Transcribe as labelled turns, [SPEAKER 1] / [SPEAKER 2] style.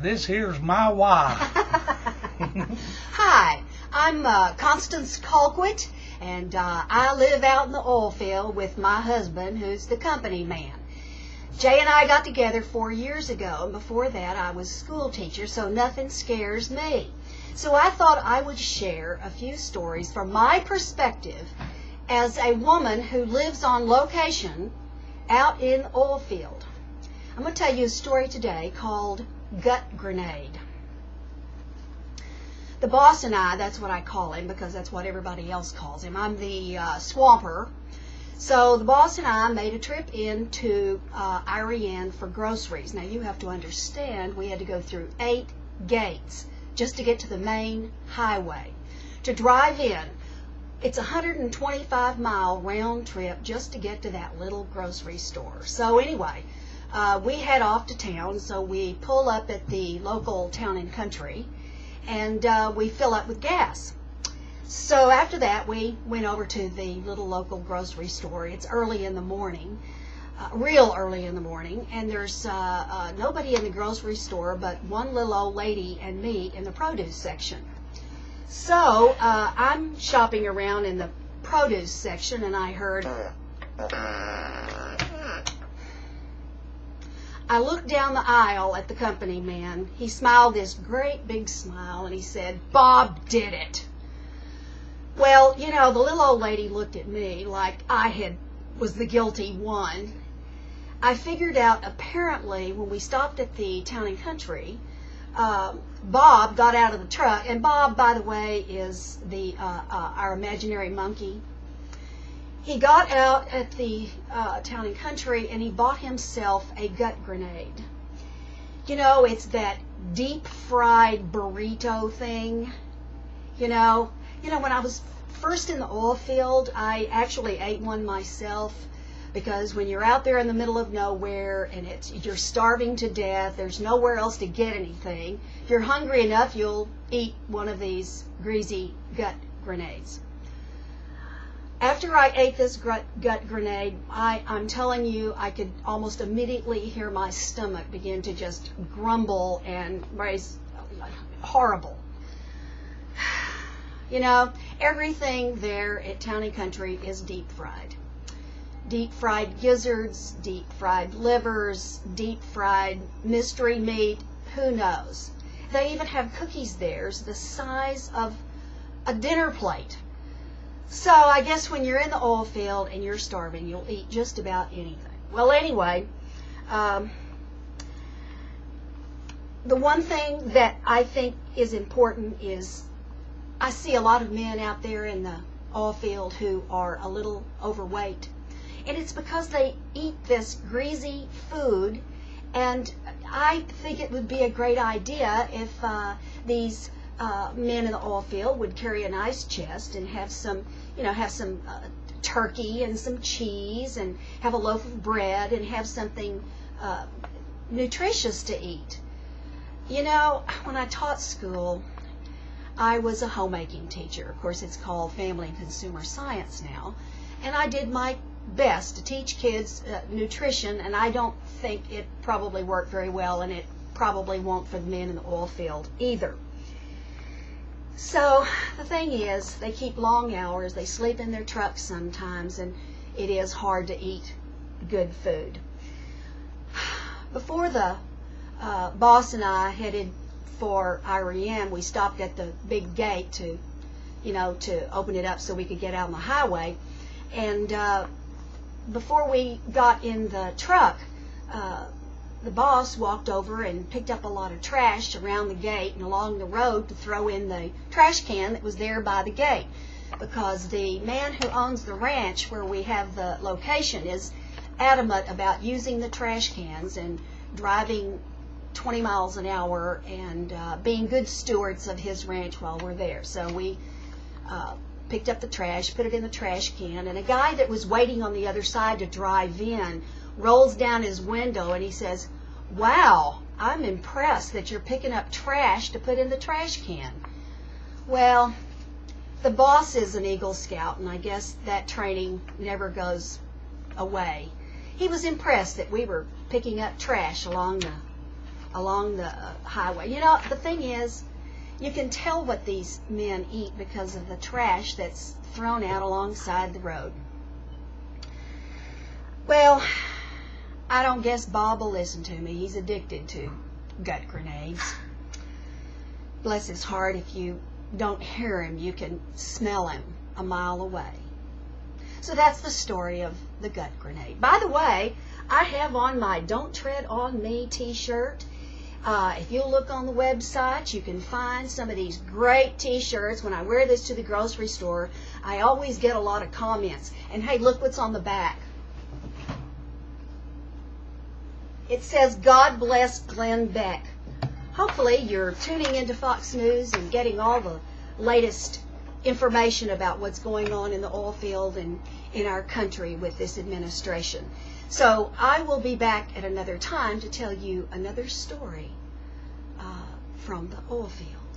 [SPEAKER 1] This here's my wife.
[SPEAKER 2] Hi, I'm Constance Colquitt, and I live out in the oil field with my husband, who's the company man. Jay and I got together 4 years ago, and before that I was a school teacher, so nothing scares me. So I thought I would share a few stories from my perspective as a woman who lives on location out in the oil field. I'm going to tell you a story today called Gut Grenade. The boss and I, that's what I call him because that's what everybody else calls him. I'm the swamper. So the boss and I made a trip into Iran for groceries. Now you have to understand we had to go through 8 gates just to get to the main highway. To drive in, it's a 125-mile round trip just to get to that little grocery store. So anyway, we head off to town, so we pull up at the local Town and Country, and we fill up with gas. So after that, we went over to the little local grocery store. It's early in the morning, real early in the morning, and there's nobody in the grocery store but one little old lady and me in the produce section. So I'm shopping around in the produce section, and I heard... I looked down the aisle at the company man. He smiled this great big smile, and he said, "Bob did it." Well, you know, the little old lady looked at me like I was the guilty one. I figured out, apparently, when we stopped at the Town and Country, Bob got out of the truck, and Bob, by the way, is our imaginary monkey. He got out at the Town and Country, and he bought himself a gut grenade. You know, it's that deep-fried burrito thing. You know, when I was first in the oil field, I actually ate one myself, because when you're out there in the middle of nowhere and you're starving to death, there's nowhere else to get anything. If you're hungry enough, you'll eat one of these greasy gut grenades. After I ate this gut grenade, I'm telling you, I could almost immediately hear my stomach begin to just grumble and raise horrible. You know, everything there at Town and Country is deep fried. Deep fried gizzards, deep fried livers, deep fried mystery meat, who knows. They even have cookies there the size of a dinner plate. So I guess when you're in the oil field and you're starving, you'll eat just about anything. Well, anyway, the one thing that I think is important is I see a lot of men out there in the oil field who are a little overweight. And it's because they eat this greasy food, and I think it would be a great idea if these men in the oil field would carry a nice chest and have some, turkey and some cheese and have a loaf of bread and have something nutritious to eat. You know, when I taught school, I was a homemaking teacher. Of course, it's called Family and Consumer Science now. And I did my best to teach kids nutrition, and I don't think it probably worked very well, and it probably won't for the men in the oil field either. So the thing is, they keep long hours, they sleep in their trucks sometimes, and it is hard to eat good food. Before the boss and I headed for Iran, we stopped at the big gate to open it up so we could get out on the highway. And before we got in the truck, the boss walked over and picked up a lot of trash around the gate and along the road to throw in the trash can that was there by the gate, because the man who owns the ranch where we have the location is adamant about using the trash cans and driving 20 miles an hour and being good stewards of his ranch while we're there. So we picked up the trash, put it in the trash can, and a guy that was waiting on the other side to drive in rolls down his window and he says, "Wow, I'm impressed that you're picking up trash to put in the trash can." Well, the boss is an Eagle Scout, and I guess that training never goes away. He was impressed that we were picking up trash along the along the highway. You know, the thing is, you can tell what these men eat because of the trash that's thrown out alongside the road. Well, I don't guess Bob will listen to me. He's addicted to gut grenades. Bless his heart, if you don't hear him, you can smell him a mile away. So that's the story of the gut grenade. By the way, I have on my Don't Tread on Me t-shirt. If you look on the website, you can find some of these great t-shirts. When I wear this to the grocery store, I always get a lot of comments. And hey, look what's on the back. It says, God bless Glenn Beck. Hopefully you're tuning into Fox News and getting all the latest information about what's going on in the oil field and in our country with this administration. So I will be back at another time to tell you another story from the oil field.